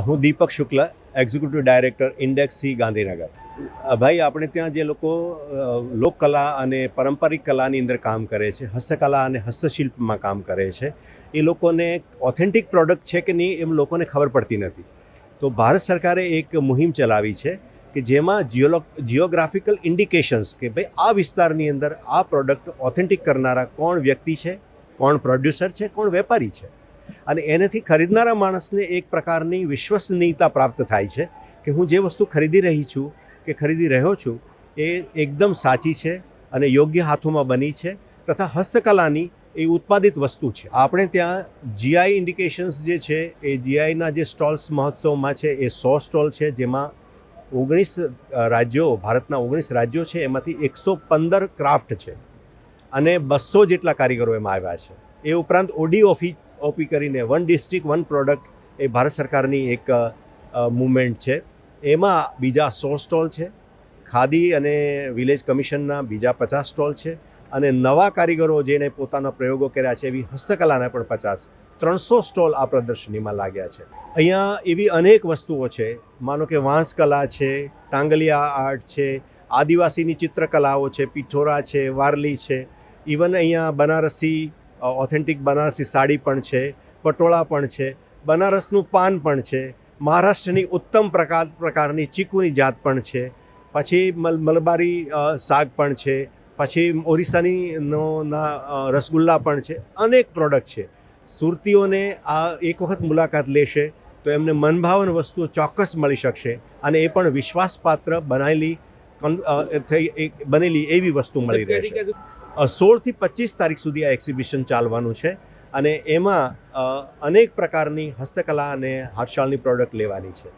હું Deepak Shukla, executive director index C Gandhinagar. ભાઈ, આપણે ત્યાં જે લોકો લોકકલા અને પારંપરિક કલાની અંદર કામ કરે છે, હસ્તકલા અને હસ્તશિલ્પમાં કામ કરે છે, એ લોકોને ઓથેન્ટિક પ્રોડક્ટ છે કે નહીં એમ લોકોને ખબર પડતી નથી. તો ભારત સરકારે એક મુહિમ ચલાવી છે કે જેમાં જિયોગ્રાફિકલ ઇન્ડિકેશન્સ કે ભાઈ આ વિસ્તારની અંદર આ પ્રોડક્ટ ઓથેન્ટિક કરનારા કોણ વ્યક્તિ છે, કોણ પ્રોડ્યુસર છે, કોણ વેપારી છે, અને એનાથી ખરીદનારા માણસને એક પ્રકારની વિશ્વસનીયતા પ્રાપ્ત થાય છે કે હું જે વસ્તુ ખરીદી રહી છું કે ખરીદી રહ્યો છું એ એકદમ સાચી છે અને યોગ્ય હાથોમાં બની છે તથા હસ્તકલાની એ ઉત્પાદિત વસ્તુ છે. આપણે ત્યાં જીઆઈ ઇન્ડિકેશન્સ જે છે એ જીઆઈના જે સ્ટોલ્સ મહોત્સવમાં છે એ 100 સ્ટોલ છે, જેમાં 19 રાજ્યો, ભારતના 19 રાજ્યો છે, એમાંથી 115 ક્રાફ્ટ છે અને 200 જેટલા કારીગરો એમાં આવ્યા છે. એ ઉપરાંત ઓપી કરીને વન ડિસ્ટ્રિક્ટ વન પ્રોડક્ટ એ ભારત સરકારની એક મૂવમેન્ટ છે. એમાં બીજા 100 સ્ટોલ છે, ખાદી અને વિલેજ કમિશનના બીજા 50 સ્ટોલ છે અને નવા કારીગરો જેને પોતાના પ્રયોગો કર્યા છે એવી હસ્તકલાના પણ 300 સ્ટોલ આ પ્રદર્શનીમાં લાગ્યા છે. અહીંયા એવી અનેક વસ્તુઓ છે, માનો કે વાંસકલા છે, ટાંગલિયા આર્ટ છે, આદિવાસીની ચિત્રકલાઓ છે, પિઠોરા છે, વારલી છે, ઇવન અહીંયા બનારસી ઓથેન્ટિક બનારસી સાડી પણ છે, પટોળા પણ છે, બનારસનું પાન પણ છે, મહારાષ્ટ્રની ઉત્તમ પ્રકારની ચીકુની જાત પણ છે, પછી મલબારી શાક પણ છે, પછી ઓરિસ્સાની રસગુલ્લા પણ છે. અનેક પ્રોડક્ટ છે. સુરતીઓને આ એક વખત મુલાકાત લેશે તો એમને મનભાવન વસ્તુઓ ચોક્કસ મળી શકશે અને એ પણ વિશ્વાસપાત્ર બનેલી એવી વસ્તુ મળી રહેશે. 16 થી 25 તારીખ સુધી આ એક્ઝિબિશન ચાલવાનું છે અને એમાં અનેક પ્રકારની હસ્તકલા અને હાથશાળની પ્રોડક્ટ લેવાની છે.